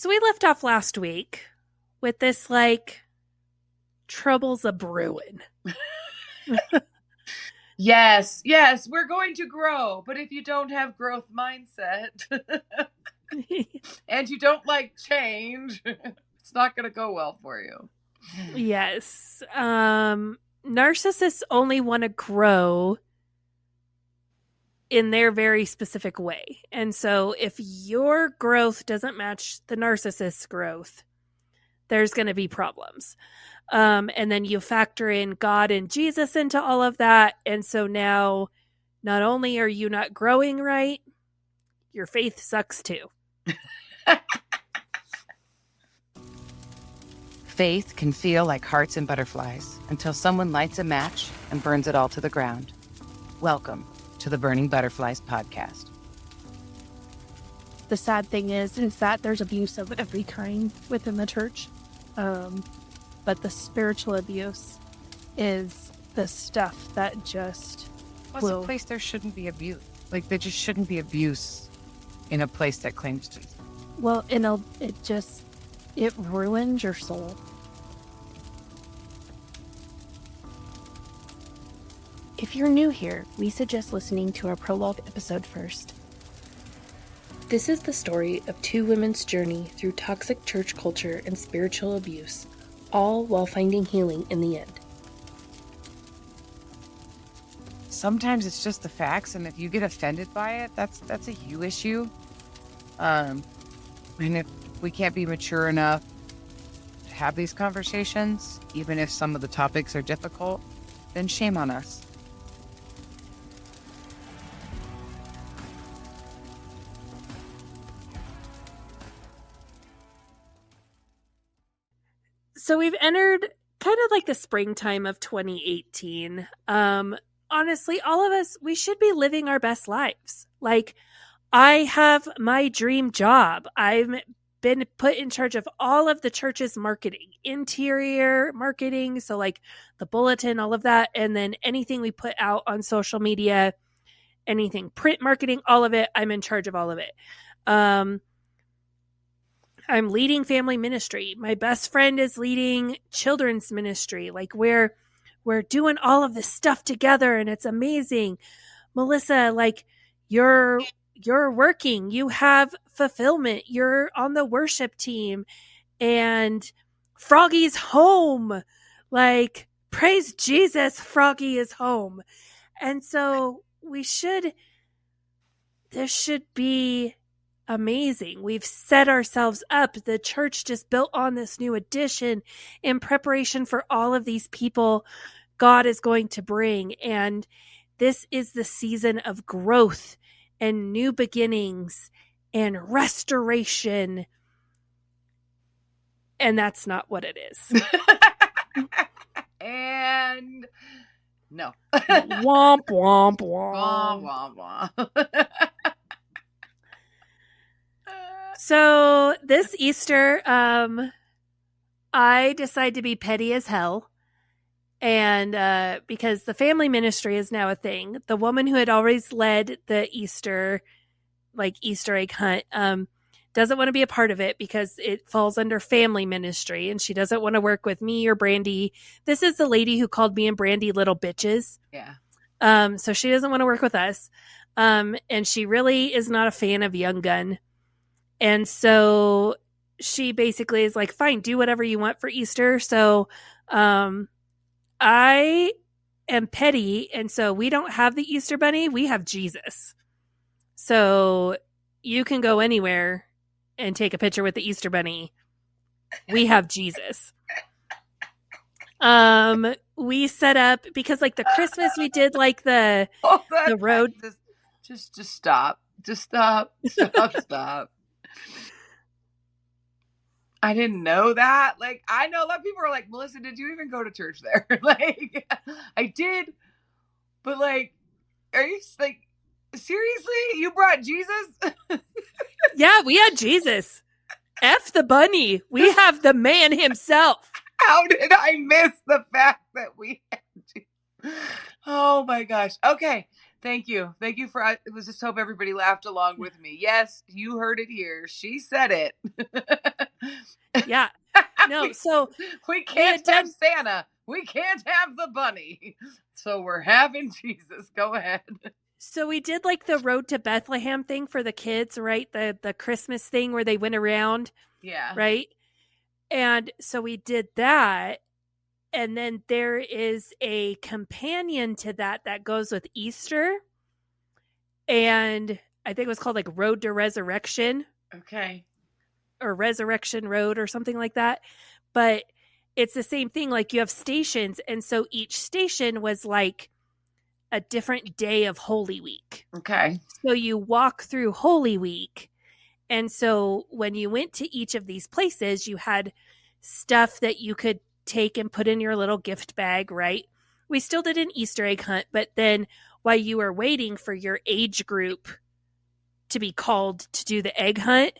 So we left off last week with this, troubles of brewing. Yes, we're going to grow. But if you don't have growth mindset and you don't like change, it's not going to go well for you. Yes. Narcissists only want to grow in their very specific way. And so if your growth doesn't match the narcissist's growth, there's going to be problems. And then you factor in God and Jesus into all of that. And so now not only are you not growing right, your faith sucks too. Faith can feel like hearts and butterflies until someone lights a match and burns it all to the ground. Welcome to the Burning Butterflies podcast. The sad thing is that there's abuse of every kind within the church. But the spiritual abuse is the stuff that just a place there shouldn't be abuse. There just shouldn't be abuse in a place that claims to. Well, it ruins your soul. If you're new here, we suggest listening to our prologue episode first. This is the story of two women's journey through toxic church culture and spiritual abuse, all while finding healing in the end. Sometimes it's just the facts, and if you get offended by it, that's a you issue. And if we can't be mature enough to have these conversations, even if some of the topics are difficult, then shame on us. So we've entered kind of like the springtime of 2018. Honestly, all of us, we should be living our best lives. I have my dream job. I've been put in charge of all of the church's marketing, interior marketing. So the bulletin, all of that. And then anything we put out on social media, anything print marketing, all of it. I'm in charge of all of it. I'm leading family ministry. My best friend is leading children's ministry. We're doing all of this stuff together and it's amazing. Melissa, you're working, you have fulfillment, you're on the worship team, and Froggy's home. Praise Jesus, Froggy is home. And so this should be amazing. We've set ourselves up. The church just built on this new addition in preparation for all of these people God is going to bring. And this is the season of growth and new beginnings and restoration. And that's not what it is. And no. Womp, womp, womp. Womp, womp, womp. So this Easter, I decide to be petty as hell. And because the family ministry is now a thing, the woman who had always led the Easter egg hunt, doesn't want to be a part of it because it falls under family ministry and she doesn't want to work with me or Brandy. This is the lady who called me and Brandy little bitches. Yeah. So she doesn't want to work with us. And she really is not a fan of Young Gun. And so she basically is like, fine, do whatever you want for Easter. So I am petty. And so we don't have the Easter bunny. We have Jesus. So you can go anywhere and take a picture with the Easter bunny. We have Jesus. We set up because the Christmas we did the road. Just stop. Just stop. Stop. I didn't know that. I know a lot of people are like, Melissa, did you even go to church there? I did. But are you seriously? You brought Jesus? Yeah, we had Jesus. F the bunny. We have the man himself. How did I miss the fact that we had Jesus? Oh my gosh. Okay. Thank you. Thank you for, I was just hope everybody laughed along with me. Yes, you heard it here. She said it. Yeah. No, so we can't have Santa. We can't have the bunny. So we're having Jesus. Go ahead. So we did like the Road to Bethlehem thing for the kids, right? The Christmas thing where they went around. Yeah. Right. And so we did that. And then there is a companion to that that goes with Easter. And I think it was called like Road to Resurrection. Okay. Or Resurrection Road or something like that. But it's the same thing. Like you have stations. And so each station was like a different day of Holy Week. Okay. So you walk through Holy Week. And so when you went to each of these places, you had stuff that you could take and put in your little gift bag, right? We still did an Easter egg hunt, but then while you were waiting for your age group to be called to do the egg hunt,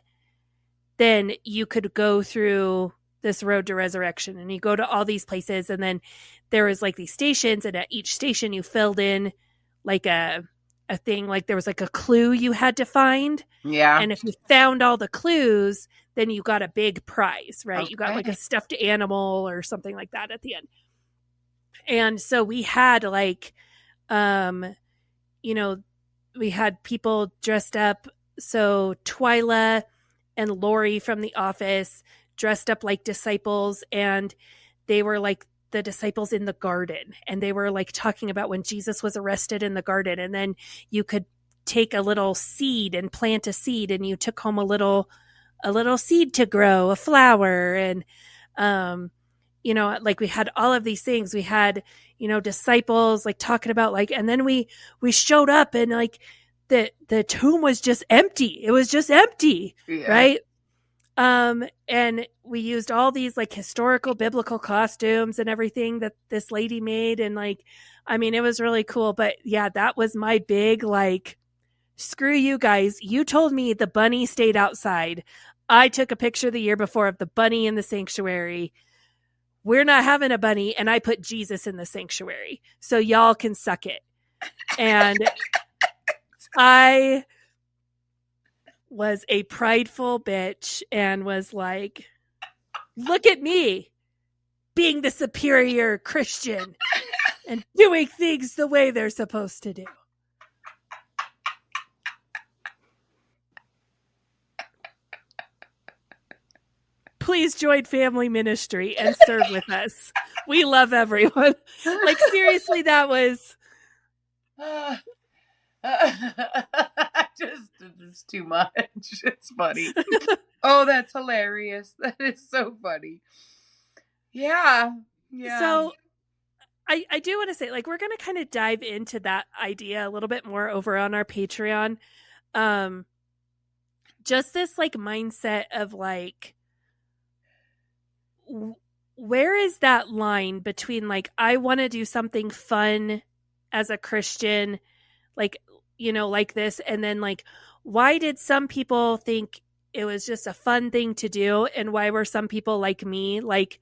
then you could go through this Road to Resurrection and you go to all these places. And then there was like these stations, and at each station you filled in like a thing, like there was like a clue you had to find. Yeah. And if you found all the clues, then you got a big prize, right? Okay. You got like a stuffed animal or something like that at the end. And so we had like, we had people dressed up. So Twyla and Lori from The Office dressed up like disciples, and they were like the disciples in the garden, and they were like talking about when Jesus was arrested in the garden. And then you could take a little seed and plant a seed, and you took home a little seed to grow a flower. And like we had all of these things. We had disciples like talking about like, and then we showed up, and like the tomb was just empty. It was just empty. Yeah. Right. And we used all these like historical biblical costumes and everything that this lady made. And like, I mean, it was really cool. But yeah, that was my big, like, screw you guys. You told me the bunny stayed outside. I took a picture the year before of the bunny in the sanctuary. We're not having a bunny. And I put Jesus in the sanctuary. So y'all can suck it. And I was a prideful bitch and was like, look at me being the superior Christian and doing things the way they're supposed to do. Please join family ministry and serve with us. We love everyone. Like, seriously, that was... it's too much. It's funny. Oh, that's hilarious. That is so funny. Yeah. So I do want to say, like, we're going to kind of dive into that idea a little bit more over on our Patreon. Just this like mindset of like, where is that line between like, I want to do something fun as a Christian, like, like this. And then like, why did some people think it was just a fun thing to do? And why were some people like me, like,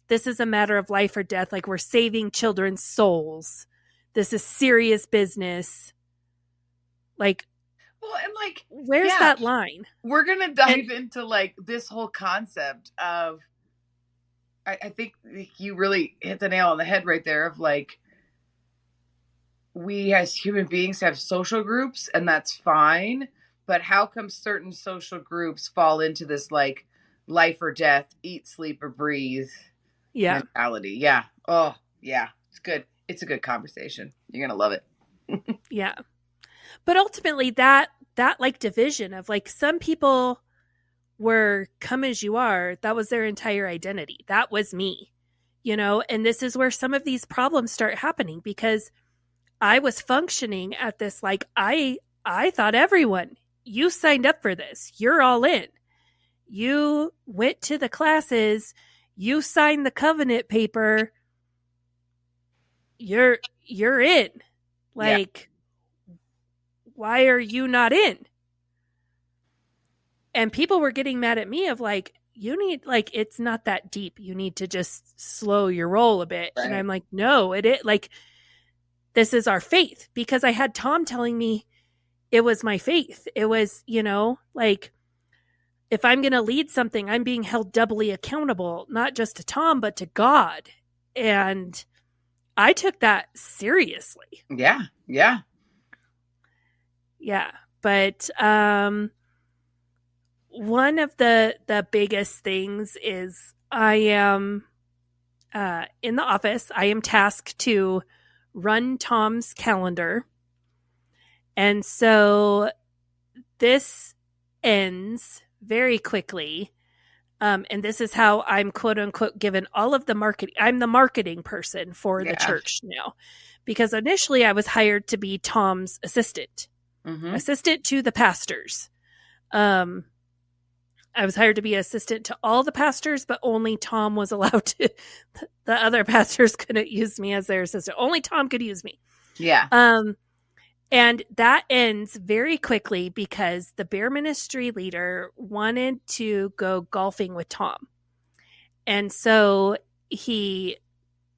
this is a matter of life or death. Like, we're saving children's souls. This is serious business. Like, well, and like, where's that line? We're going to dive into like this whole concept of, I think you really hit the nail on the head right there of like, we as human beings have social groups, and that's fine. But how come certain social groups fall into this like life or death, eat, sleep, or breathe mentality? Yeah. Oh, yeah. It's good. It's a good conversation. You're going to love it. Yeah. But ultimately that like division of like, some people were come as you are. That was their entire identity. That was me, and this is where some of these problems start happening, because I was functioning at this, like, I thought everyone, you signed up for this. You're all in. You went to the classes. You signed the covenant paper. You're in. Like, why are you not in? And people were getting mad at me of like, you need, like, it's not that deep. You need to just slow your roll a bit. Right. And I'm like, no, like, this is our faith, because I had Tom telling me it was my faith. It was, like, if I'm going to lead something, I'm being held doubly accountable, not just to Tom, but to God. And I took that seriously. Yeah. Yeah. Yeah. But one of the biggest things is I am in the office. I am tasked to run Tom's calendar. And so this ends very quickly. And this is how I'm quote unquote given all of the marketing. I'm the marketing person for the church now, because initially I was hired to be Tom's assistant, assistant to the pastors. I was hired to be assistant to all the pastors, but only Tom was allowed to. The other pastors couldn't use me as their assistant. Only Tom could use me. Yeah. And that ends very quickly because the Bear Ministry leader wanted to go golfing with Tom. And so he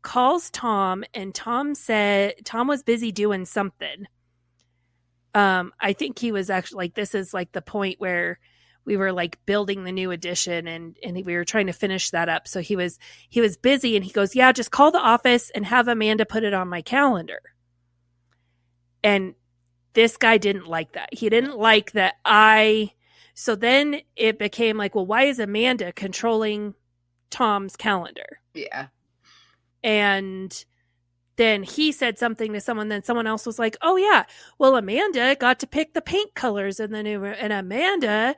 calls Tom, and Tom said Tom was busy doing something. I think he was actually like, this is like the point where we were like building the new edition and we were trying to finish that up. So he was busy, and he goes, yeah, just call the office and have Amanda put it on my calendar. And this guy didn't like that. He didn't like that so then it became like, well, why is Amanda controlling Tom's calendar? Yeah. And then he said something to someone, then someone else was like, oh yeah, well, Amanda got to pick the paint colors in the new, and Amanda,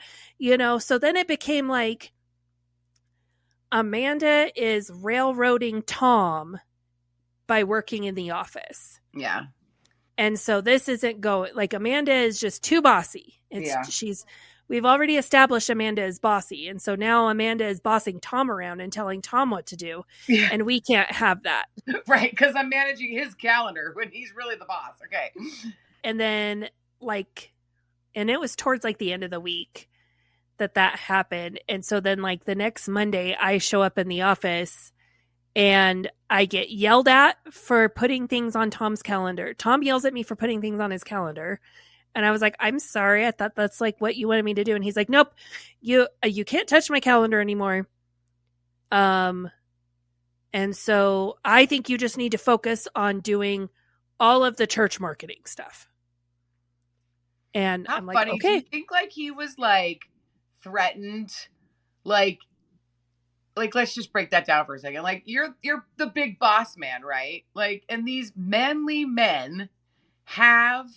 so then it became like Amanda is railroading Tom by working in the office. Yeah. And so this isn't going, like, Amanda is just too bossy. We've already established Amanda is bossy. And so now Amanda is bossing Tom around and telling Tom what to do. Yeah. And we can't have that. Right. Because I'm managing his calendar when he's really the boss. Okay. And then and it was towards like the end of the week that happened. And so then like the next Monday I show up in the office and I get yelled at for putting things on Tom's calendar. Tom yells at me for putting things on his calendar. And I was like, I'm sorry. I thought that's like what you wanted me to do. And he's like, nope, you can't touch my calendar anymore. And so I think you just need to focus on doing all of the church marketing stuff. And How I'm like, funny. okay. Do you think like he was like threatened? Like, let's just break that down for a second. Like, you're the big boss man, right? Like, and these manly men have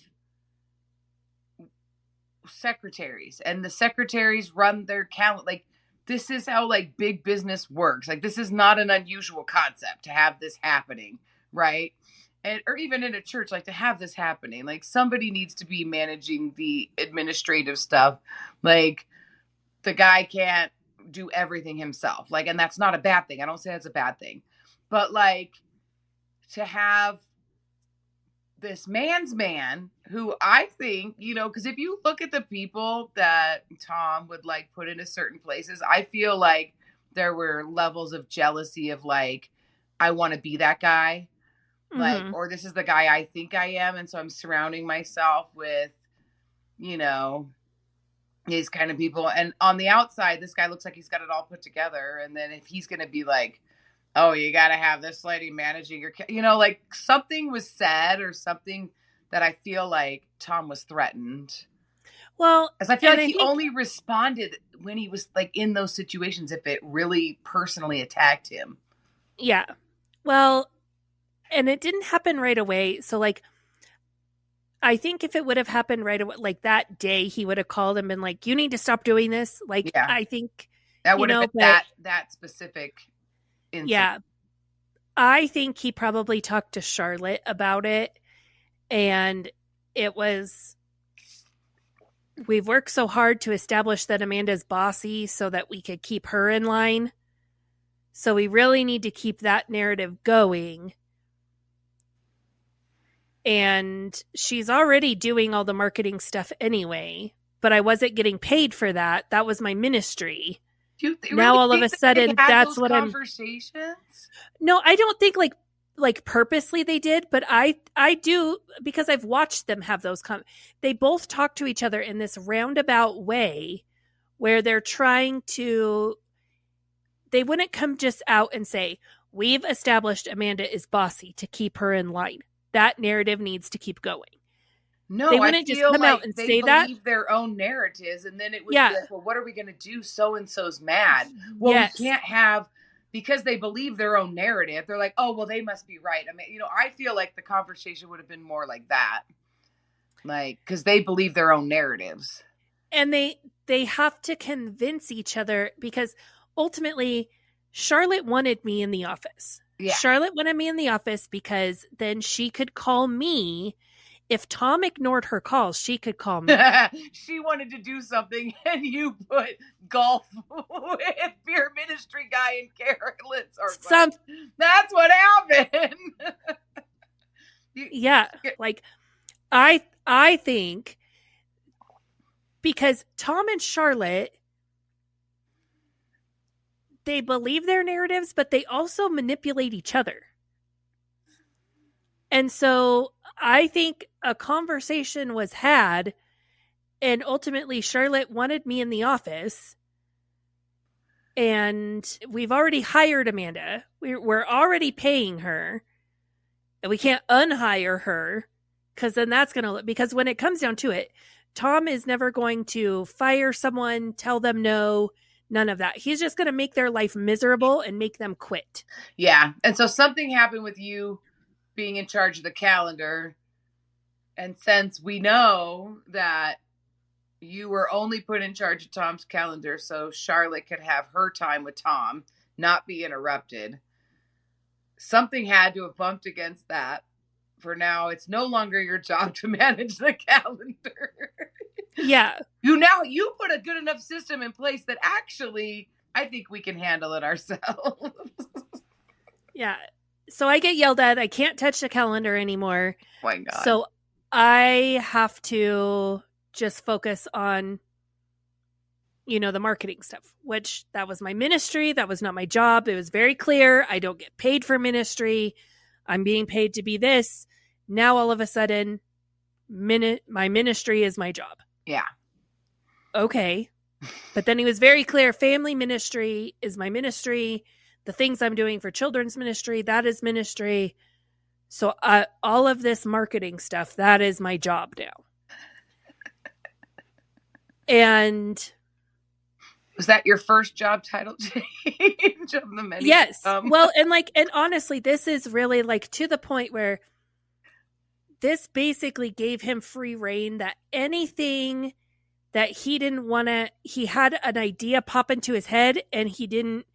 secretaries, and the secretaries run their calendar. Like, this is how like big business works. Like, this is not an unusual concept to have this happening, right? And or even in a church, like to have this happening. Like, somebody needs to be managing the administrative stuff. Like, the guy can't do everything himself. Like, and that's not a bad thing. I don't say that's a bad thing. But like, to have this man's man who I think, because if you look at the people that Tom would like put into certain places, I feel like there were levels of jealousy of like, I want to be that guy. Like, or this is the guy I think I am. And so I'm surrounding myself with, these kind of people. And on the outside, this guy looks like he's got it all put together. And then if he's going to be like, oh, you got to have this lady managing your, like something was said or something that I feel like Tom was threatened. Well, because I feel like he only responded when he was like in those situations, if it really personally attacked him. Yeah. Well, and it didn't happen right away. So like, I think if it would have happened right away, like that day, he would have called and been like, you need to stop doing this. Like, yeah. I think that would have been that specific incident. Yeah. I think he probably talked to Charlotte about it. And it was, we've worked so hard to establish that Amanda's bossy so that we could keep her in line. So we really need to keep that narrative going. And she's already doing all the marketing stuff anyway, but I wasn't getting paid for that. That was my ministry. Do you now all of a sudden, that's what conversations? No, I don't think like purposely they did, but I do, because I've watched them have those they both talk to each other in this roundabout way where they're trying to, they wouldn't come just out and say, we've established Amanda is bossy to keep her in line. That narrative needs to keep going. No, they wouldn't just come out and say that. They believe their own narratives, and then it would be like, well, what are we going to do? So-and-so's mad. Well, we can't have, because they believe their own narrative. They're like, oh, well, they must be right. I mean, I feel like the conversation would have been more like that. Like, because they believe their own narratives. And they have to convince each other, because ultimately Charlotte wanted me in the office. Yeah. Charlotte wanted me in the office because then she could call me. If Tom ignored her calls, she could call me. She wanted to do something, and you put golf with your ministry guy in Carolyn's. Or that's what happened. Like I think because Tom and Charlotte, they believe their narratives, but they also manipulate each other. And so I think a conversation was had, and ultimately Charlotte wanted me in the office, and we've already hired Amanda. We're already paying her, and we can't unhire her, because then that's going to, because when it comes down to it, Tom is never going to fire someone, tell them no, none of that. He's just going to make their life miserable and make them quit. Yeah. And so something happened with you being in charge of the calendar. And since we know that you were only put in charge of Tom's calendar so Charlotte could have her time with Tom, not be interrupted, something had to have bumped against that. For now, it's no longer your job to manage the calendar. Yeah. You put a good enough system in place that actually I think we can handle it ourselves. Yeah. So I get yelled at. I can't touch the calendar anymore. Oh my God. So I have to just focus on, the marketing stuff, which that was my ministry. That was not my job. It was very clear. I don't get paid for ministry. I'm being paid to be this. Now all of a sudden, my ministry is my job. Yeah. Okay. But then he was very clear. Family ministry is my ministry. The things I'm doing for children's ministry, that is ministry. So all of this marketing stuff, that is my job now. And was that your first job title change of the many? Yes. Well, and honestly, this is really to the point where this basically gave him free reign, that anything that he didn't want to, he had an idea pop into his head and he didn't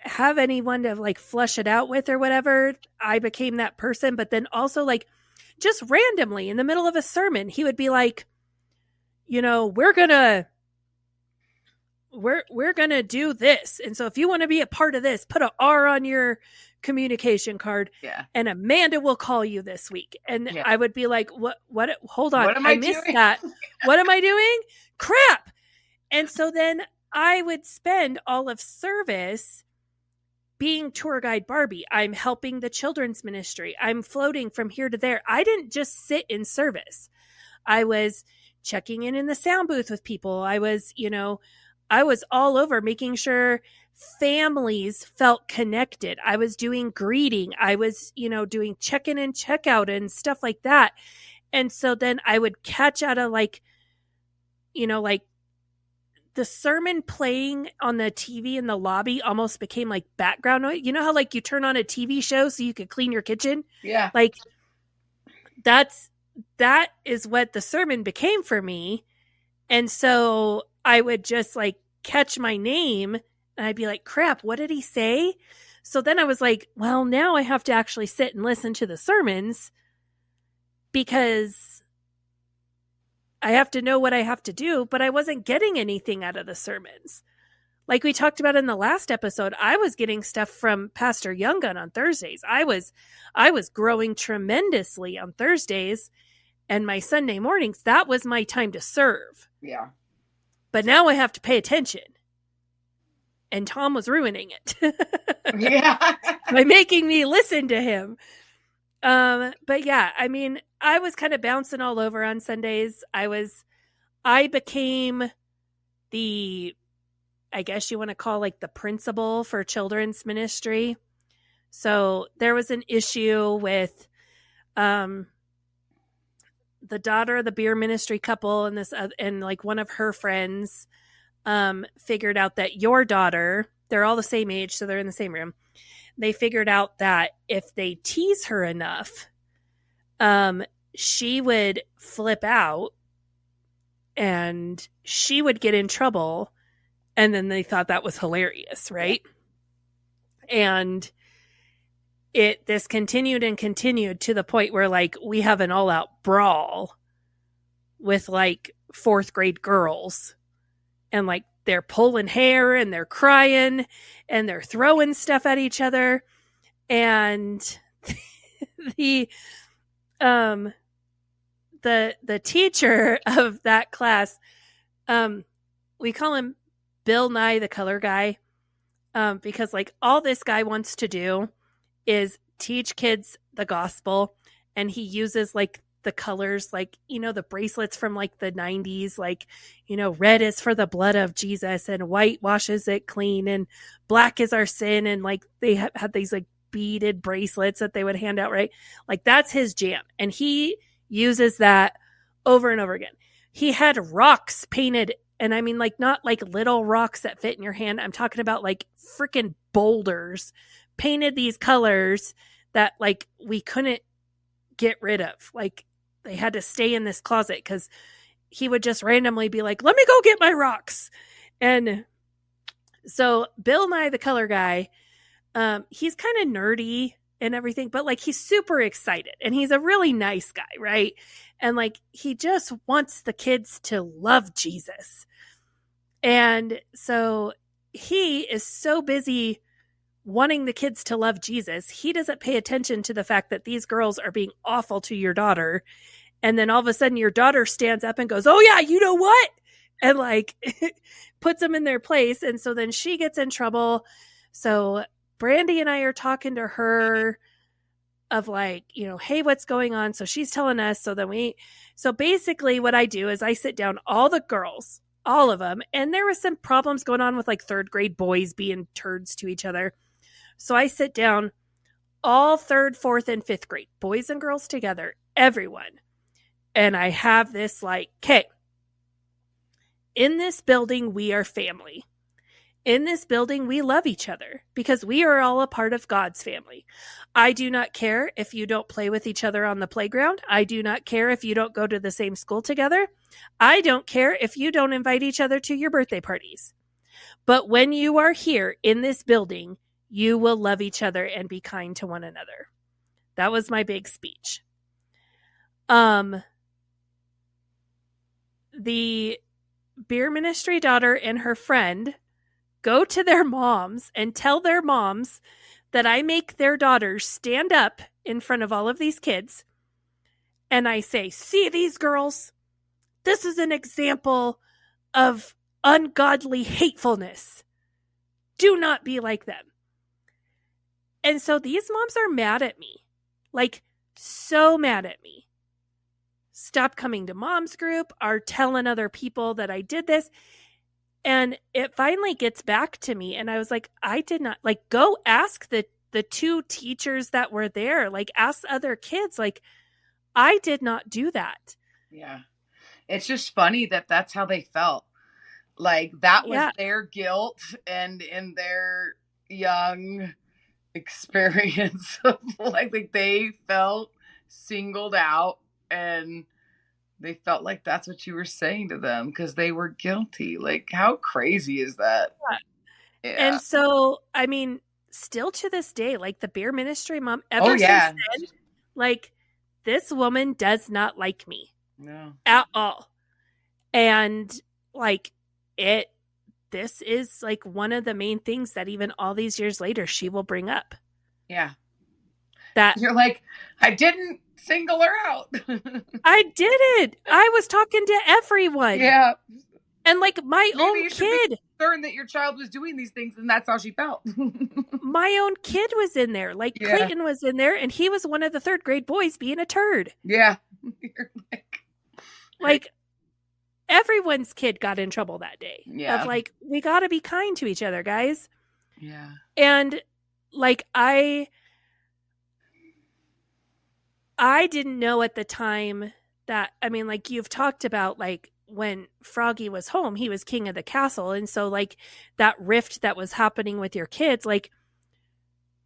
have anyone to flush it out with or whatever. I became that person. But then also just randomly in the middle of a sermon, he would be like, we're gonna do this. And so if you want to be a part of this, put an R on your communication card. Yeah. And Amanda will call you this week. And I would be like, what, hold on. What I missed doing? That. What am I doing? Crap. And so then I would spend all of service being tour guide Barbie. I'm helping the children's ministry. I'm floating from here to there. I didn't just sit in service. I was checking in the sound booth with people. I was all over making sure families felt connected. I was doing greeting. I was, doing check-in and check-out and stuff like that. And so then I would catch out of the sermon playing on the TV in the lobby almost became background noise. You know how you turn on a TV show so you could clean your kitchen? Yeah. That is what the sermon became for me. And so I would just catch my name and I'd be like, crap, what did he say? So then I was like, well, now I have to actually sit and listen to the sermons because I have to know what I have to do, but I wasn't getting anything out of the sermons. Like we talked about in the last episode, I was getting stuff from Pastor Younggun on Thursdays. I was growing tremendously on Thursdays, and my Sunday mornings, that was my time to serve. Yeah. But now I have to pay attention. and Tom was ruining it Yeah. by making me listen to him. But yeah, I mean, I was kind of bouncing all over on Sundays. I became I guess you want to call like the principal for children's ministry. So there was an issue with the daughter of the beer ministry couple and and like one of her friends figured out that your daughter, they're all the same age, so they're in the same room. They figured out that if they tease her enough, she would flip out and she would get in trouble. And then they thought that was hilarious, right? And this continued and continued to the point where like we have an all-out brawl with like 4th grade girls, and like they're pulling hair and they're crying and they're throwing stuff at each other. And the teacher of that class, we call him Bill Nye the color guy, because like all this guy wants to do is teach kids the gospel, and he uses like the colors, like, you know, the bracelets from like the 90s, like, you know, red is for the blood of Jesus and white washes it clean and black is our sin, and like they had these like beaded bracelets that they would hand out, right? Like that's his jam, and he uses that over and over again. He had rocks painted, and I mean like not like little rocks that fit in your hand. I'm talking about like freaking boulders painted these colors that like we couldn't get rid of. Like they had to stay in this closet because he would just randomly be like, let me go get my rocks. And so Bill Nye the color guy, he's kind of nerdy and everything, but like he's super excited and he's a really nice guy, right? And like he just wants the kids to love Jesus. And so he is so busy wanting the kids to love Jesus, he doesn't pay attention to the fact that these girls are being awful to your daughter. And then all of a sudden your daughter stands up and goes, oh yeah, you know what? And like puts them in their place. And so then she gets in trouble. So Brandy and I are talking to her of like, you know, hey, what's going on? So she's telling us. So basically what I do is I sit down all the girls, all of them. And there was some problems going on with like 3rd grade boys being turds to each other. So I sit down all 3rd, 4th, and 5th grade, boys and girls together, everyone. And I have this like, okay, in this building, we are family. In this building, we love each other because we are all a part of God's family. I do not care if you don't play with each other on the playground. I do not care if you don't go to the same school together. I don't care if you don't invite each other to your birthday parties. But when you are here in this building, you will love each other and be kind to one another. That was my big speech. The beer ministry daughter and her friend go to their moms and tell their moms that I make their daughters stand up in front of all of these kids. And I say, see these girls? This is an example of ungodly hatefulness. Do not be like them. And so these moms are mad at me, like so mad at me. Stop coming to mom's group, are telling other people that I did this. And it finally gets back to me. And I was like, I did not, like, go ask the 2 teachers that were there, like ask other kids, like I did not do that. Yeah. It's just funny that that's how they felt. Like that was their guilt and in their young experience of like they felt singled out and they felt like that's what you were saying to them because they were guilty. Like how crazy is that? Yeah. And so, I mean, still to this day, like the beer ministry mom ever since then, like this woman does not like me at all. And like this is like one of the main things that even all these years later, she will bring up. Yeah. That you're like, I didn't single her out. I didn't. I was talking to everyone. Yeah. And like my Maybe own you should be kid, concerned that your child was doing these things, and that's how she felt. my own kid was in there. Like Yeah. Clayton was in there, and he was one of the third grade boys being a turd. Yeah. Like everyone's kid got in trouble that day. Yeah. Of like, we got to be kind to each other, guys. Yeah. And like I didn't know at the time that, I mean, like you've talked about, like when Froggy was home, he was king of the castle. And so like that rift that was happening with your kids, like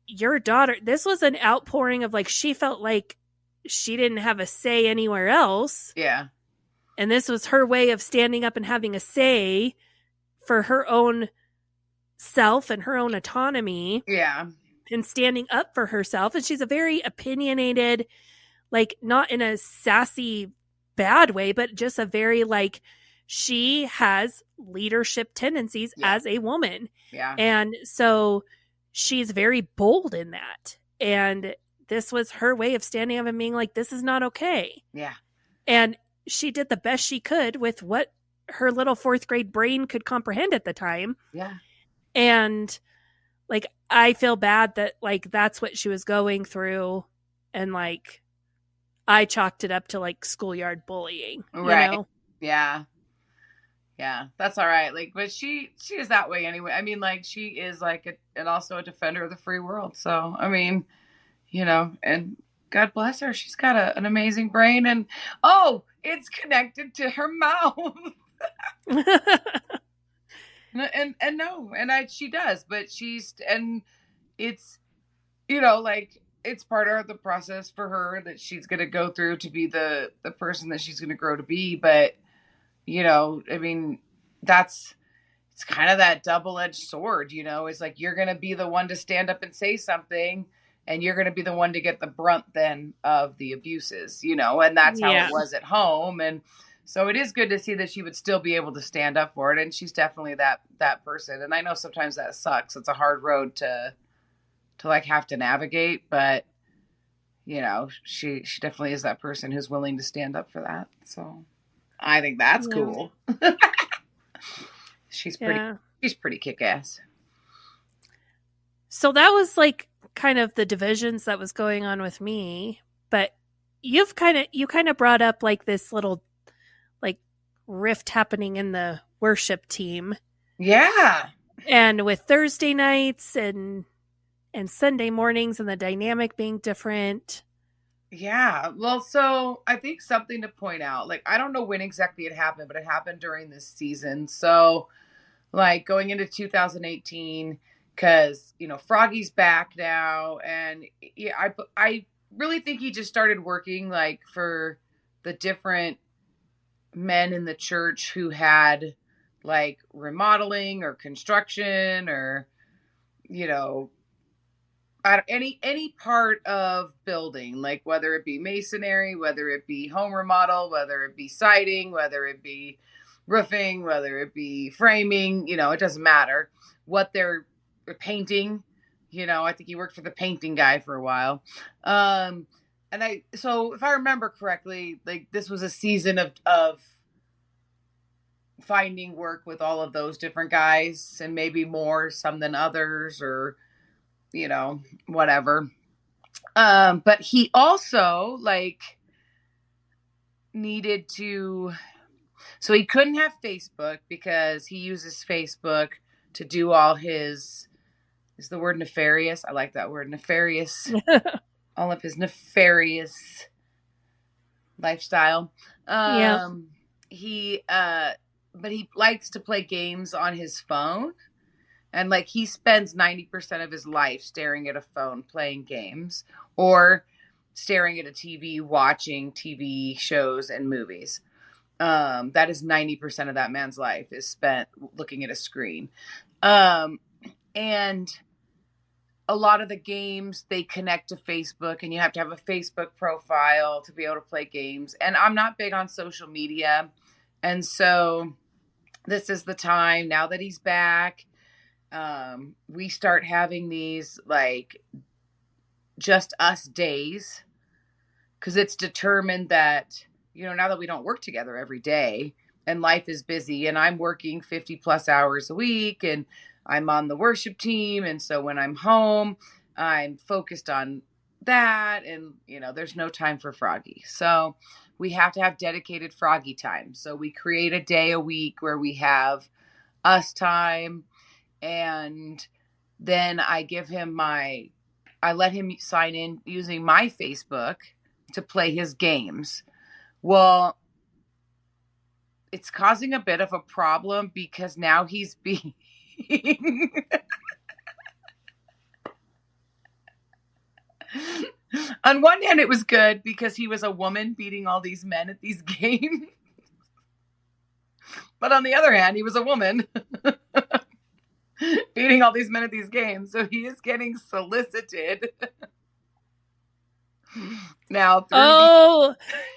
your daughter, this was an outpouring of like, she felt like she didn't have a say anywhere else. Yeah. And this was her way of standing up and having a say for her own self and her own autonomy. Yeah. And standing up for herself. And she's a very opinionated, like not in a sassy, bad way, but just a very like, she has leadership tendencies as a woman. Yeah. And so she's very bold in that. And this was her way of standing up and being like, this is not okay. Yeah. And she did the best she could with what her little fourth grade brain could comprehend at the time. Yeah. And like, I feel bad that like, that's what she was going through. And like, I chalked it up to like schoolyard bullying. Right. You know? Yeah. Yeah. That's all right. Like, but she is that way anyway. I mean, like she is like and also a defender of the free world. So, I mean, you know, and God bless her. She's got an amazing brain, and it's connected to her mouth. She does, but it's, you know, like it's part of the process for her that she's going to go through to be the person that she's going to grow to be. But, you know, I mean, it's kind of that double-edged sword, you know, it's like, you're going to be the one to stand up and say something, and you're going to be the one to get the brunt then of the abuses, you know, and that's how it was at home. And so it is good to see that she would still be able to stand up for it. And she's definitely that person. And I know sometimes that sucks. It's a hard road to like have to navigate, but you know, she definitely is that person who's willing to stand up for that. So I think that's cool. She's pretty kick-ass. So that was like kind of the divisions that was going on with me, but you kind of brought up like this little like rift happening in the worship team. Yeah. And with Thursday nights and Sunday mornings and the dynamic being different. Yeah. Well, so I think something to point out, like, I don't know when exactly it happened, but it happened during this season. So like going into 2018, because, you know, Froggy's back now. And yeah, I really think he just started working like for the different men in the church who had like remodeling or construction or, you know, any part of building, like whether it be masonry, whether it be home remodel, whether it be siding, whether it be roofing, whether it be framing, you know, it doesn't matter what they're painting. You know, I think he worked for the painting guy for a while. So if I remember correctly, like this was a season of finding work with all of those different guys, and maybe more some than others, or, you know, whatever. But he also like needed to, so he couldn't have Facebook because he uses Facebook to do all his, is the word nefarious? I like that word, nefarious. All of his nefarious lifestyle. But he likes to play games on his phone. And like he spends 90% of his life staring at a phone, playing games, or staring at a TV, watching TV shows and movies. That is 90% of that man's life is spent looking at a screen. And a lot of the games, they connect to Facebook, and you have to have a Facebook profile to be able to play games. And I'm not big on social media. And so this is the time, now that he's back, we start having these like just us days, because it's determined that, you know, now that we don't work together every day, and life is busy, and I'm working 50 plus hours a week, and I'm on the worship team. And so when I'm home, I'm focused on that. And, there's no time for Froggy. So we have to have dedicated Froggy time. So we create a day a week where we have us time. And then I let him sign in using my Facebook to play his games. Well, it's causing a bit of a problem because now he's being on one hand, it was good because he was a woman beating all these men at these games. But on the other hand, he was a woman beating all these men at these games. So he is getting solicited now.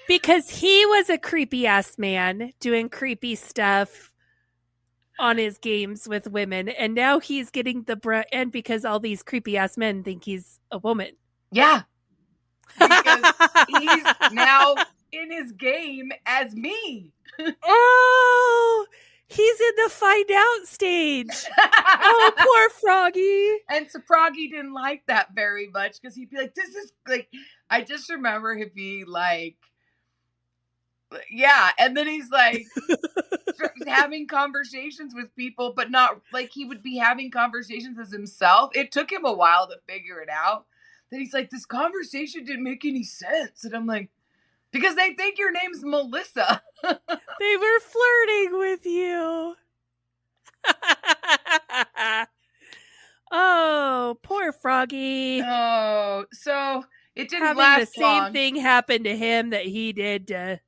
Because he was a creepy ass man doing creepy stuff on his games with women. And now he's getting and because all these creepy ass men think he's a woman. Yeah. Because he's now in his game as me. Oh, he's in the find out stage. Oh, poor Froggy. And so Froggy didn't like that very much because he'd be like, this is like, I just remember him being like, yeah. And then he's like having conversations with people, but not like he would be having conversations as himself. It took him a while to figure it out. Then he's like, this conversation didn't make any sense. And I'm like, because they think your name's Melissa. They were flirting with you. Oh, poor Froggy. Oh, so it didn't Having last the long. same thing happen to him that he did to...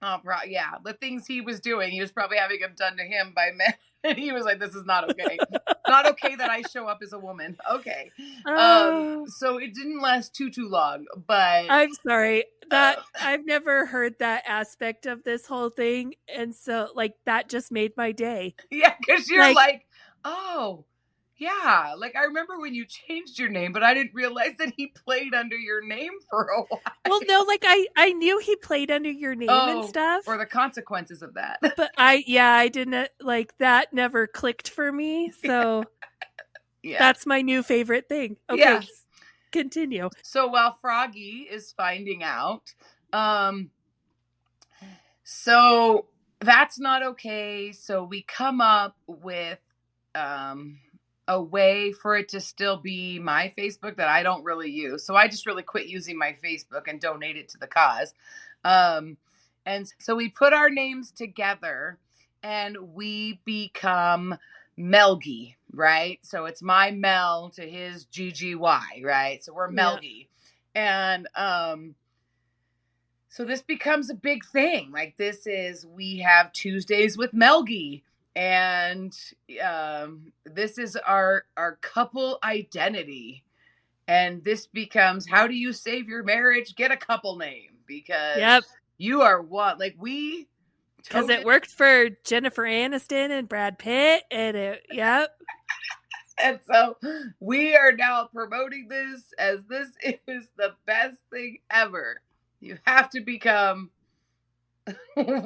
Oh, yeah. The things he was doing, he was probably having them done to him by men. And he was like, this is not okay. Not okay that I show up as a woman. Okay. So it didn't last too long, but... I'm sorry. That I've never heard that aspect of this whole thing. And so, like, that just made my day. Yeah, because you're like, oh... Yeah, like I remember when you changed your name, but I didn't realize that he played under your name for a while. Well, no, like I knew he played under your name and stuff. Or the consequences of that. But I didn't, like, that never clicked for me. So yeah. That's my new favorite thing. Okay, yeah. Continue. So while Froggy is finding out, so that's not okay. So we come up with, a way for it to still be my Facebook that I don't really use. So I just really quit using my Facebook and donate it to the cause. And so we put our names together and we become Melgy, right? So it's my Mel to his GGY, right? So we're Melgy. Yeah. And so this becomes a big thing. Like we have Tuesdays with Melgy. And this is our couple identity. And this becomes, how do you save your marriage? Get a couple name. Because you are what? Like because it worked for Jennifer Aniston and Brad Pitt. And And so we are now promoting this as this is the best thing ever. You have to become...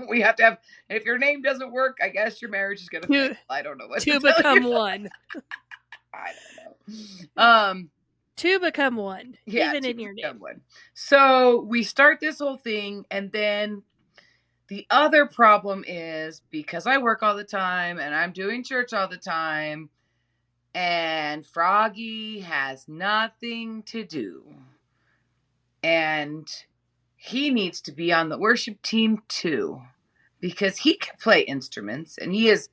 we have to have, and if your name doesn't work, I guess your marriage is going to fail. I don't know what to become one. I don't know. To become one, even in your name. One. So we start this whole thing, and then the other problem is because I work all the time and I'm doing church all the time, and Froggy has nothing to do. And he needs to be on the worship team too, because he can play instruments and he has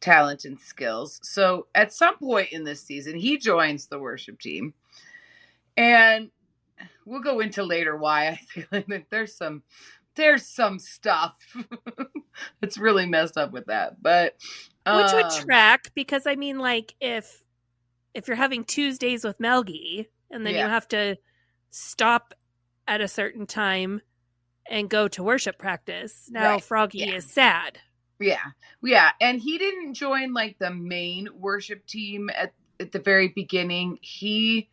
talent and skills. So at some point in this season, he joins the worship team, and we'll go into later why I feel like there's some stuff that's really messed up with that, but which would track, because I mean, like if you're having Tuesdays with Melgy and then you have to stop at a certain time and go to worship practice. Now Froggy is sad. Yeah. And he didn't join like the main worship team at the very beginning. He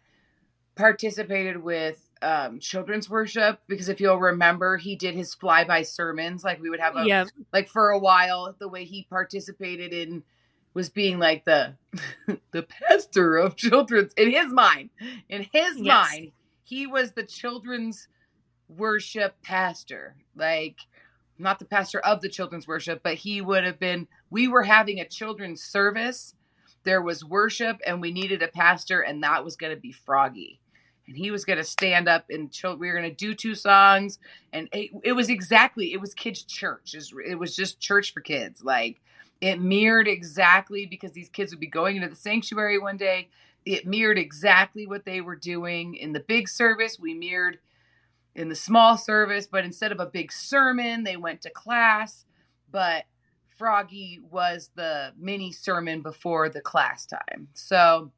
participated with children's worship, because if you'll remember, he did his flyby sermons. Like we would have like for a while, the way he participated in was being like the the pastor of children's in his mind. In his mind, he was the children's worship pastor. Like not the pastor of the children's worship, but he would have been. We were having a children's service. There was worship, and we needed a pastor, and that was going to be Froggy. And he was going to stand up and we were going to do 2 songs. And it was kids' church. It was just church for kids. Like it mirrored exactly, because these kids would be going into the sanctuary one day. It mirrored exactly what they were doing in the big service. We mirrored in the small service, but instead of a big sermon, they went to class. But Froggy was the mini sermon before the class time. So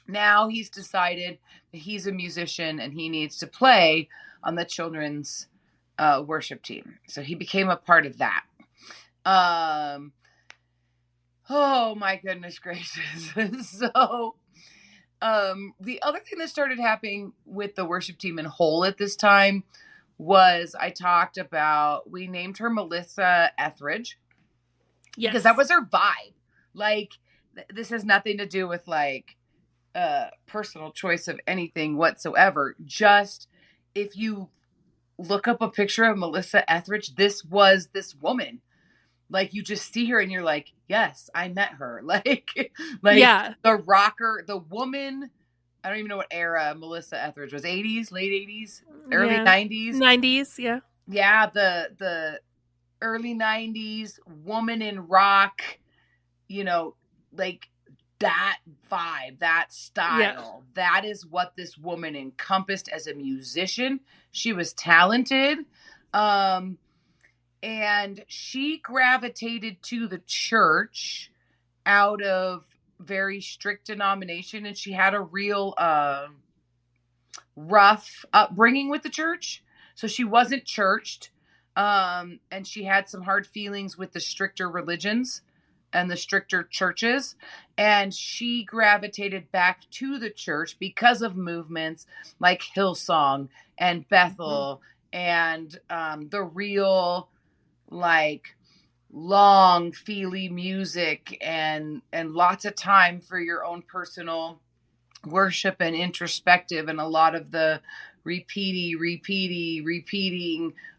now he's decided that he's a musician and he needs to play on the children's worship team. So he became a part of that. Oh my goodness gracious. So the other thing that started happening with the worship team in whole at this time was we named her Melissa Etheridge. Yes. Because that was her vibe. Like this has nothing to do with like personal choice of anything whatsoever. Just if you look up a picture of Melissa Etheridge, this was this woman. Like you just see her and you're like, yes, I met her. Like the rocker, the woman. I don't even know what era Melissa Etheridge was. 80s, late 80s, early 90s. 90s, yeah. Yeah, the early 90s, woman in rock, like that vibe, that style, that is what this woman encompassed as a musician. She was talented. And she gravitated to the church out of very strict denomination. And she had a real rough upbringing with the church. So she wasn't churched. And she had some hard feelings with the stricter religions and the stricter churches. And she gravitated back to the church because of movements like Hillsong and Bethel and the real like long feely music and lots of time for your own personal worship and introspective, and a lot of the repeating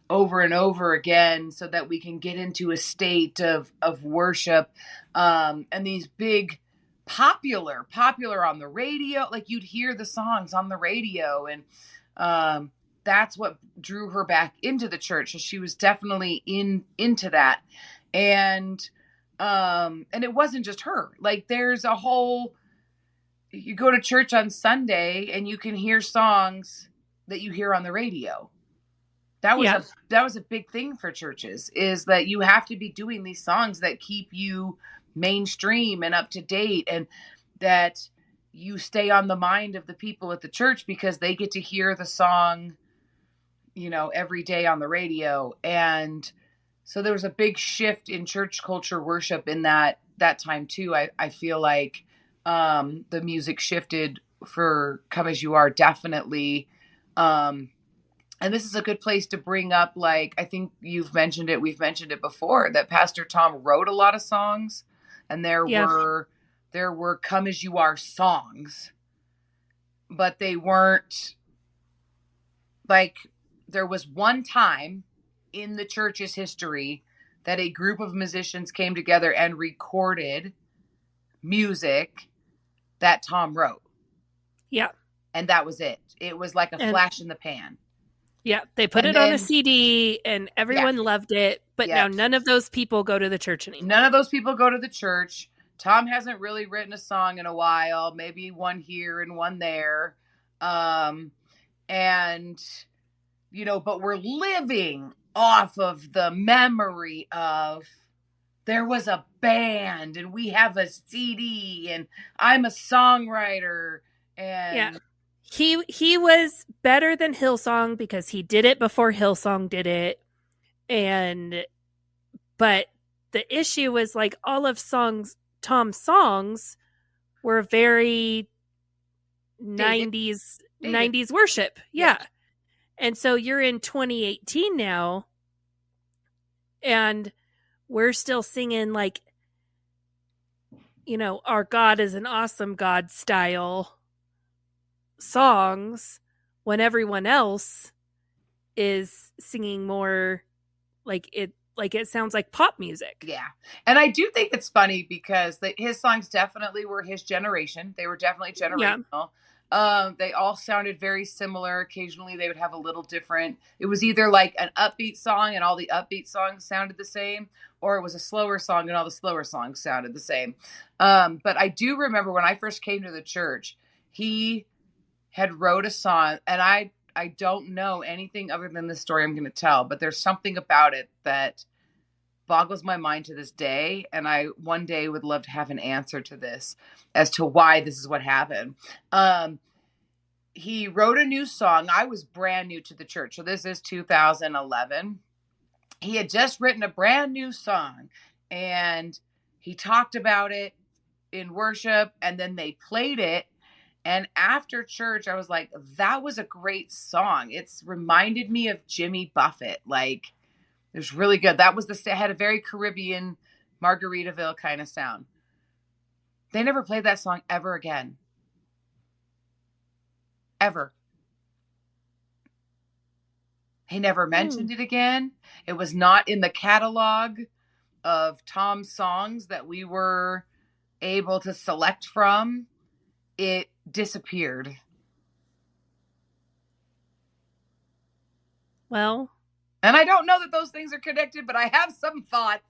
over and over again so that we can get into a state of worship. And these big popular on the radio, like you'd hear the songs on the radio, and that's what drew her back into the church. So she was definitely into that. And it wasn't just her. Like there's a whole, you go to church on Sunday and you can hear songs that you hear on the radio. That was a big thing for churches, is that you have to be doing these songs that keep you mainstream and up to date, and that you stay on the mind of the people at the church because they get to hear the song, every day on the radio. And so there was a big shift in church culture worship in that time too. I feel like the music shifted for Come As You Are, definitely. And this is a good place to bring up, like, I think we've mentioned it before, that Pastor Tom wrote a lot of songs, and there were Come As You Are songs, but they weren't like, there was one time in the church's history that a group of musicians came together and recorded music that Tom wrote. Yeah. And that was it. It was like a flash in the pan. Yeah, they put it on a CD and everyone loved it, but now none of those people go to the church anymore. None of those people go to the church. Tom hasn't really written a song in a while, maybe one here and one there. And, but we're living off of the memory of there was a band and we have a CD and I'm a songwriter. And He was better than Hillsong because he did it before Hillsong did it. But the issue was, like, all of Tom's songs were very 90s worship. Yeah. And so you're in 2018 now, and we're still singing like, our God is an awesome God style songs when everyone else is singing more like it sounds like pop music. Yeah. And I do think it's funny because his songs definitely were his generation. They were definitely generational. Yeah. They all sounded very similar. Occasionally they would have a little different. It was either like an upbeat song and all the upbeat songs sounded the same, or it was a slower song and all the slower songs sounded the same. But I do remember when I first came to the church, he had wrote a song, and I don't know anything other than the story I'm going to tell, but there's something about it that boggles my mind to this day. And I one day would love to have an answer to this as to why this is what happened. He wrote a new song. I was brand new to the church. So this is 2011. He had just written a brand new song, and he talked about it in worship, and then they played it. And after church, I was like, that was a great song. It's reminded me of Jimmy Buffett. Like, it was really good. It had a very Caribbean, Margaritaville kind of sound. They never played that song ever again. Ever. He never mentioned it again. It was not in the catalog of Tom's songs that we were able to select from. It disappeared. Well, and I don't know that those things are connected, but I have some thoughts.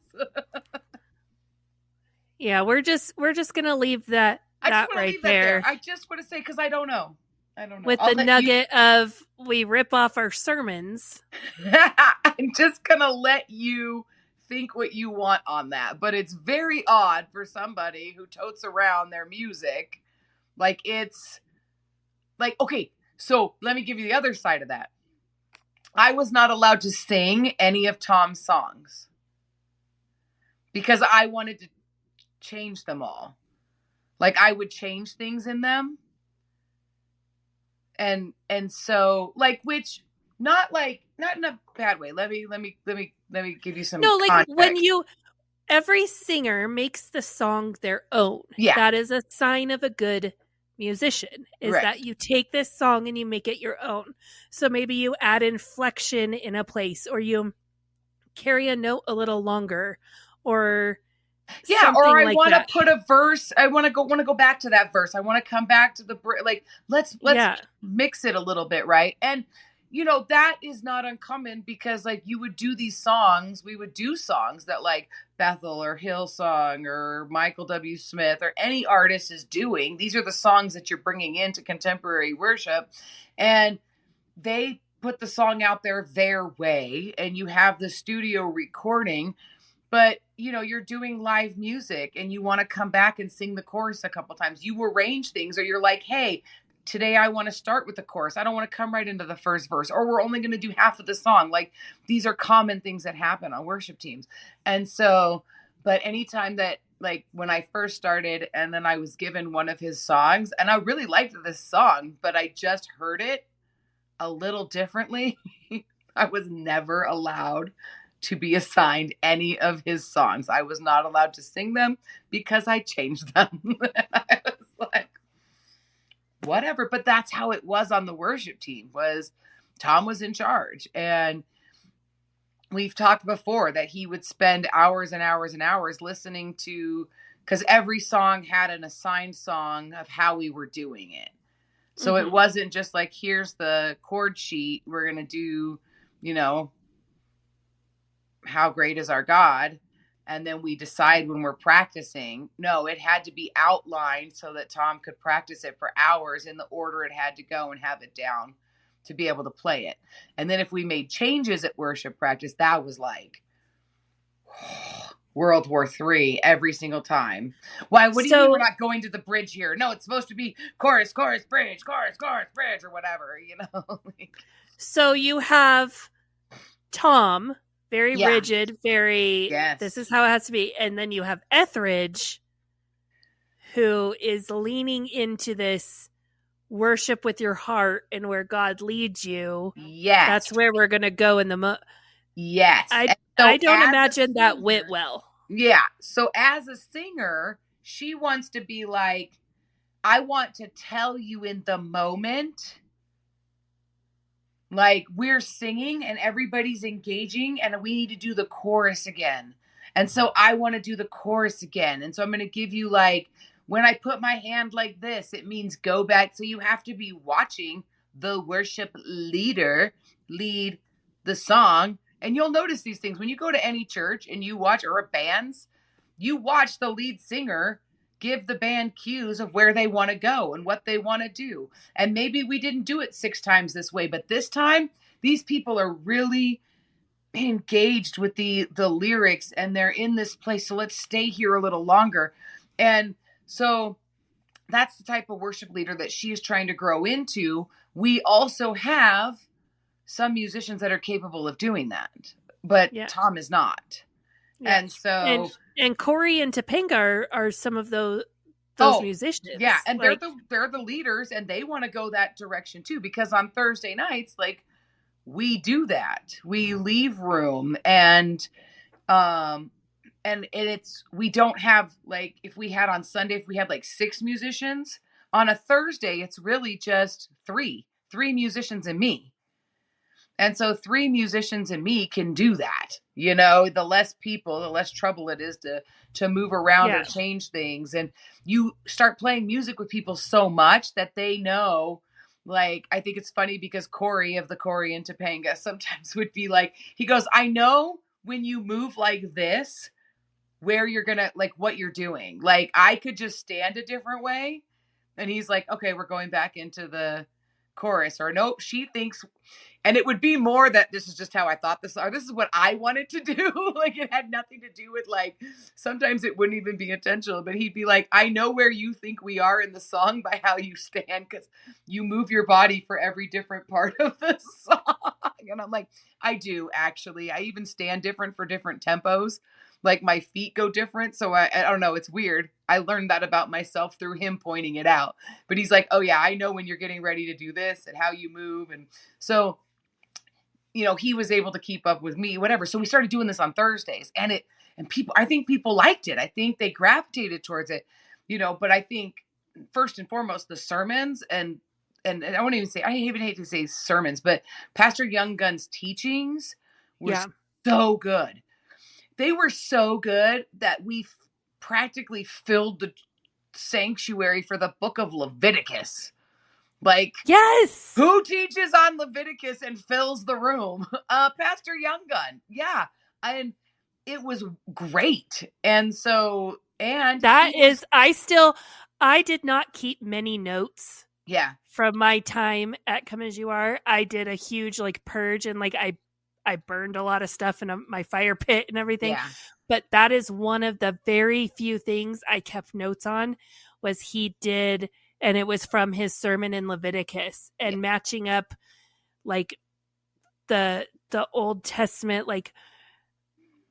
Yeah, we're just gonna leave that right there. I just want to say, because I don't know. With the nugget of we rip off our sermons. I'm just gonna let you think what you want on that, but it's very odd for somebody who totes around their music. Like, it's like, okay, so let me give you the other side of that. I was not allowed to sing any of Tom's songs because I wanted to change them all. Like, I would change things in them. And so, like, which not in a bad way. Let me give you some context. When every singer makes the song their own. Yeah. That is a sign of a good musician, is right. That you take this song and you make it your own. So maybe you add inflection in a place, or you carry a note a little longer, or or I want to put a verse. I want to go back to that verse. I want to come back to the let's mix it a little bit, right? And that is not uncommon, because like you would do these songs, we would do songs that like Bethel or Hillsong or Michael W. Smith or any artist is doing. These are the songs that you're bringing into contemporary worship, and they put the song out there their way, and you have the studio recording, but you're doing live music and you want to come back and sing the chorus a couple times. You arrange things, or you're like, hey, today I want to start with the chorus. I don't want to come right into the first verse, or we're only going to do half of the song. Like, these are common things that happen on worship teams. And so, but anytime that, like, when I first started and then I was given one of his songs, and I really liked this song, but I just heard it a little differently, I was never allowed to be assigned any of his songs. I was not allowed to sing them because I changed them. I was like, whatever. But that's how it was on the worship team. Was Tom was in charge, and we've talked before that he would spend hours and hours and hours listening to, because every song had an assigned song of how we were doing it. So It wasn't just like, here's the chord sheet, we're going to do, how great is our God, and then we decide when we're practicing. No, it had to be outlined so that Tom could practice it for hours in the order it had to go and have it down to be able to play it. And then if we made changes at worship practice, that was like World War III every single time. Why? What do you mean we're not going to the bridge here? No, it's supposed to be chorus, chorus, bridge, chorus, chorus, bridge, or whatever, So you have Tom, very rigid, very, this is how it has to be. And then you have Etheridge, who is leaning into this worship with your heart and where God leads you, Yes. that's where we're going to go in the Yes. I don't imagine that went well. Yeah. So as a singer, she wants to be like, I want to tell you in the moment, like we're singing and everybody's engaging and we need to do the chorus again. And so I want to do the chorus again. And so I'm going to give you like, when I put my hand like this, it means go back. So you have to be watching the worship leader lead the song. And you'll notice these things when you go to any church and you watch, or bands, you watch the lead singer give the band cues of where they want to go and what they want to do. And maybe we didn't do it 6 times this way, but this time these people are really engaged with the lyrics and they're in this place. So let's stay here a little longer. And so that's the type of worship leader that she is trying to grow into. We also have some musicians that are capable of doing that, but Tom is not. Yeah. And so, and Corey and Topanga are some of those musicians. Yeah. And like, they're the leaders and they want to go that direction too, because on Thursday nights, like we do that, we leave room and we don't have like, if we had on Sunday, if we had like 6 musicians on a Thursday, it's really just three musicians and me. And so 3 musicians and me can do that. You know, the less people, the less trouble it is to move around or change things. And you start playing music with people so much that they know, like, I think it's funny because Corey of the Corey and Topanga sometimes would be like, he goes, I know when you move like this, where you're going to, like, what you're doing. Like, I could just stand a different way. And he's like, okay, we're going back into the chorus, or nope, she thinks. And it would be more that this is just how I thought this, or this is what I wanted to do. Like it had nothing to do with like, sometimes it wouldn't even be intentional, but he'd be like, I know where you think we are in the song by how you stand, because you move your body for every different part of the song. And I'm like, I do actually. I even stand different for different tempos. Like my feet go different. So I don't know. It's weird. I learned that about myself through him pointing it out. But he's like, oh yeah, I know when you're getting ready to do this and how you move. And so, you know, he was able to keep up with me, whatever. So we started doing this on Thursdays and I think people liked it. I think they gravitated towards it, you know, but I think first and foremost, the sermons and I won't even say, I even hate to say sermons, but Pastor Young Gun's teachings were so good. They were so good that we practically filled the sanctuary for the book of Leviticus. Like, yes, who teaches on Leviticus and fills the room? Pastor Young Gun. Yeah. And it was great. And so, and I did not keep many notes. Yeah. From my time at Come As You Are. I did a huge like purge and like I burned a lot of stuff in my fire pit and everything. Yeah. But that is one of the very few things I kept notes on was he did, and it was from his sermon in Leviticus and matching up like the Old Testament, like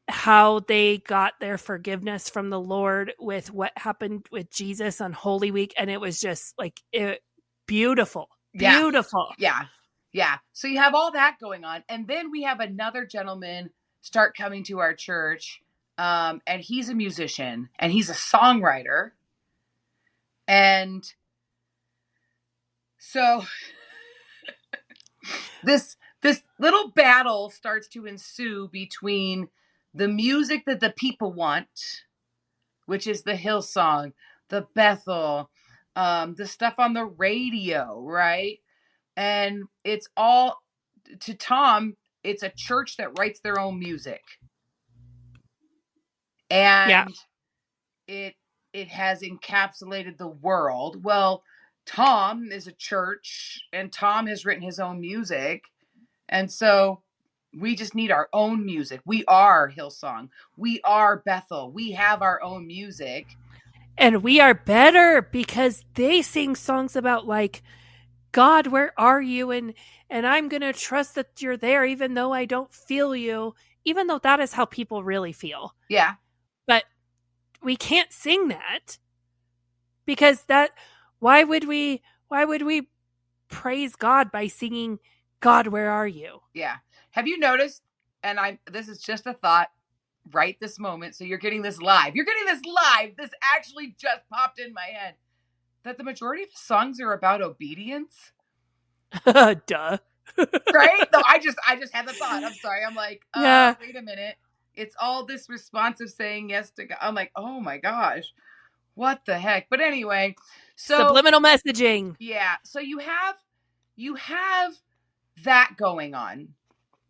how they got their forgiveness from the Lord with what happened with Jesus on Holy Week. And it was just like beautiful. Yeah. Yeah. So you have all that going on. And then we have another gentleman start coming to our church. And he's a musician and he's a songwriter. And so this little battle starts to ensue between the music that the people want, which is the Hillsong, the Bethel, the stuff on the radio, right? And it's all, to Tom, it's a church that writes their own music. And it has encapsulated the world. Well, Tom is a church and Tom has written his own music. And so we just need our own music. We are Hillsong. We are Bethel. We have our own music. And we are better because they sing songs about like, God, where are you? And I'm going to trust that you're there, even though I don't feel you, even though that is how people really feel. Yeah. But we can't sing that because why would we Why would we praise God by singing, God, where are you? Yeah. Have you noticed, and this is just a thought right this moment, so you're getting this live. You're getting this live. This actually just popped in my head. That the majority of the songs are about obedience. Duh. Right? No, I just had the thought. I'm sorry. I'm like, Yeah. wait a minute. It's all this responsive saying yes to God. I'm like, oh my gosh. What the heck? But anyway, so subliminal messaging. Yeah. So you have that going on.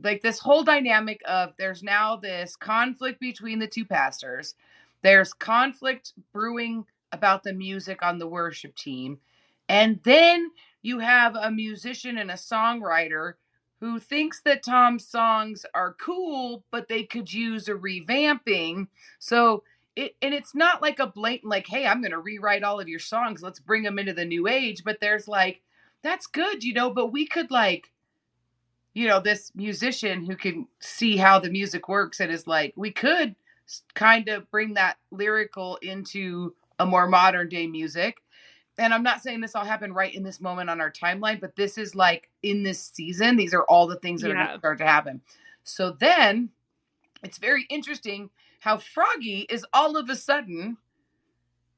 Like this whole dynamic of there's now this conflict between the two pastors. There's conflict brewing about the music on the worship team. And then you have a musician and a songwriter who thinks that Tom's songs are cool, but they could use a revamping. So it's not like a blatant, like, hey, I'm going to rewrite all of your songs. Let's bring them into the new age. But there's like, that's good, but we could like, this musician who can see how the music works and is like, we could kind of bring that lyrical into a more modern day music. And I'm not saying this all happened right in this moment on our timeline, but this is like in this season, these are all the things that are going to start to happen. So then it's very interesting how Froggy is all of a sudden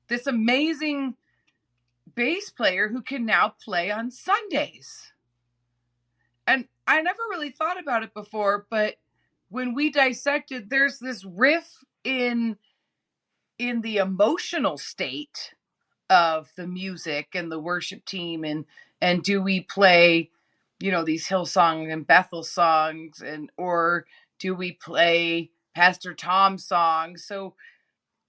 this amazing bass player who can now play on Sundays. And I never really thought about it before, but when we dissected, there's this riff in the emotional state of the music and the worship team, and do we play, these Hillsong and Bethel songs, or do we play Pastor Tom songs? So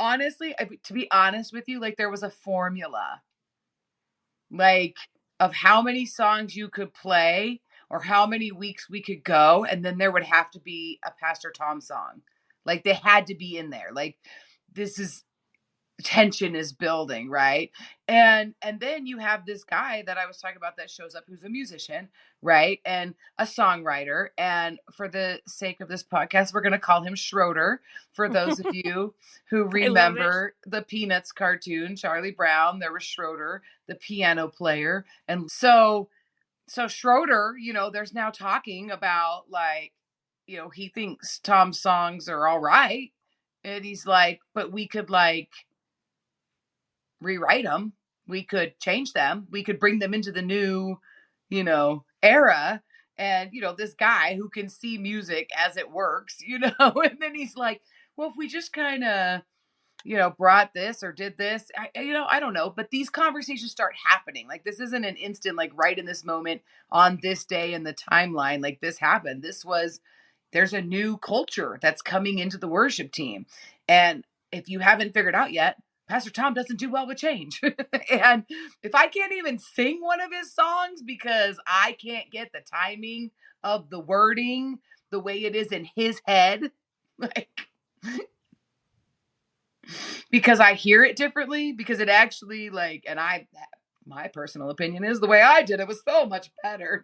honestly, to be honest with you, like there was a formula, like of how many songs you could play or how many weeks we could go, and then there would have to be a Pastor Tom song. Like they had to be in there. Like this is tension is building, right? And then you have this guy that I was talking about that shows up who's a musician, right? And a songwriter. And for the sake of this podcast, we're going to call him Schroeder. For those of you who remember the Peanuts cartoon, Charlie Brown, there was Schroeder, the piano player. And so Schroeder, there's now talking about like, he thinks Tom's songs are all right. And he's like, but we could like rewrite them. We could change them. We could bring them into the new, era. And, this guy who can see music as it works, and then he's like, well, if we just kind of, brought this or did this, I don't know. But these conversations start happening. Like this isn't an instant, like right in this moment on this day in the timeline, like this happened. There's a new culture that's coming into the worship team. And if you haven't figured out yet, Pastor Tom doesn't do well with change. And if I can't even sing one of his songs because I can't get the timing of the wording the way it is in his head, like, because I hear it differently, because it actually like, and my personal opinion is the way I did it was so much better.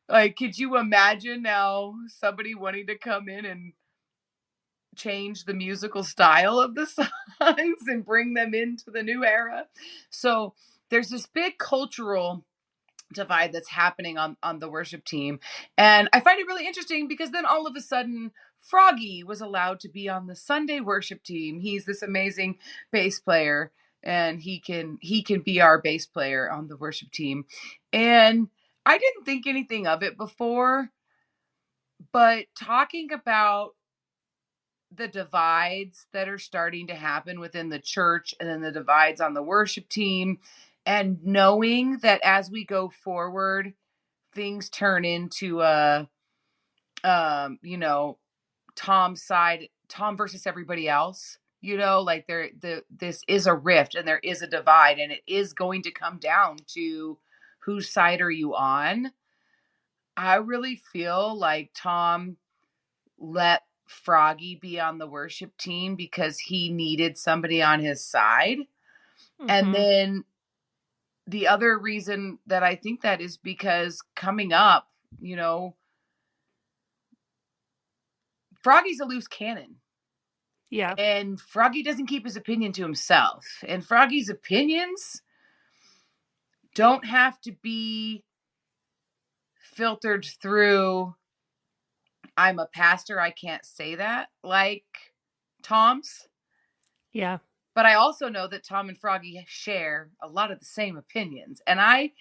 Like, could you imagine now somebody wanting to come in and change the musical style of the songs and bring them into the new era? So there's this big cultural divide that's happening on the worship team. And I find it really interesting because then all of a sudden Froggy was allowed to be on the Sunday worship team. He's this amazing bass player, and he can be our bass player on the worship team. And I didn't think anything of it before, but talking about the divides that are starting to happen within the church, and then the divides on the worship team, and knowing that as we go forward, things turn into Tom's side, Tom versus everybody else, like this is a rift and there is a divide, and it is going to come down to whose side are you on. I really feel like Tom let Froggy be on the worship team because he needed somebody on his side. Mm-hmm. And then the other reason that I think that is because coming up, Froggy's a loose cannon. Yeah. And Froggy doesn't keep his opinion to himself. And Froggy's opinions don't have to be filtered through, I'm a pastor, I can't say that, like Tom's. Yeah. But I also know that Tom and Froggy share a lot of the same opinions. And I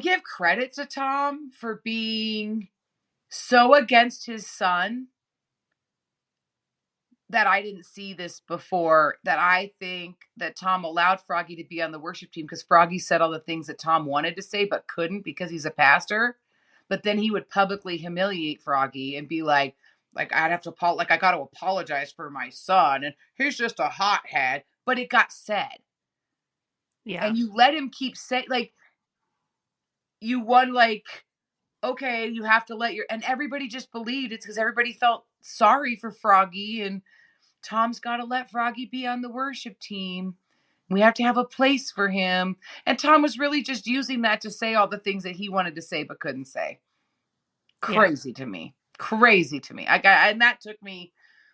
give credit to Tom for being so against his son that I didn't see this before, that I think that Tom allowed Froggy to be on the worship team because Froggy said all the things that Tom wanted to say but couldn't because he's a pastor. But then he would publicly humiliate Froggy and be like I'd have to I got to apologize for my son and he's just a hothead. But it got said. Yeah. And you let him keep saying, like, you won, like, okay, you have to let and everybody just believed it's because everybody felt sorry for Froggy, and Tom's got to let Froggy be on the worship team. We have to have a place for him. And Tom was really just using that to say all the things that he wanted to say but couldn't say. Crazy to me. Crazy to me. And that took me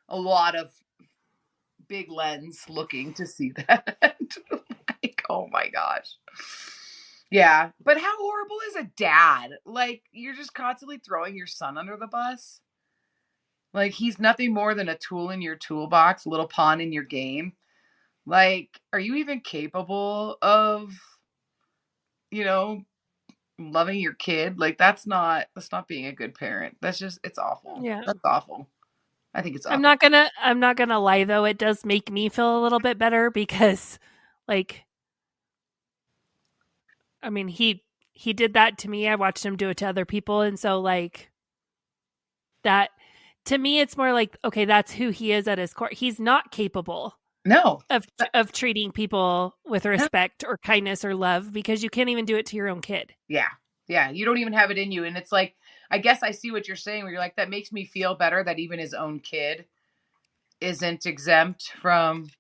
a lot of big lens looking to see that. Like, oh my gosh. Yeah. But how horrible is a dad? Like, you're just constantly throwing your son under the bus. Like, he's nothing more than a tool in your toolbox, a little pawn in your game. Like, are you even capable of, loving your kid? Like, that's not being a good parent. That's just, it's awful. Yeah. That's awful. I think it's awful. I'm not gonna lie though, it does make me feel a little bit better because, like, I mean, he did that to me. I watched him do it to other people, and so, like, that, to me, it's more like, okay, that's who he is at his core. He's not capable of treating people with respect or kindness or love because you can't even do it to your own kid. Yeah. Yeah. You don't even have it in you. And it's like, I guess I see what you're saying where you're like, that makes me feel better that even his own kid isn't exempt from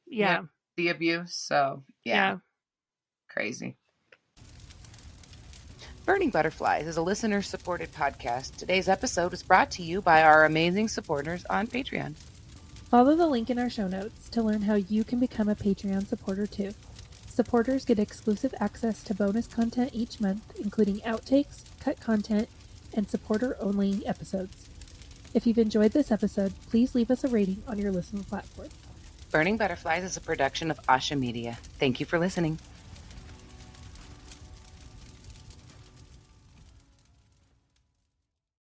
the abuse. So yeah. Crazy. Burning Butterflies is a listener-supported podcast. Today's episode was brought to you by our amazing supporters on Patreon. Follow the link in our show notes to learn how you can become a Patreon supporter too. Supporters get exclusive access to bonus content each month, including outtakes, cut content, and supporter-only episodes. If you've enjoyed this episode, please leave us a rating on your listening platform. Burning Butterflies is a production of Asha Media. Thank you for listening.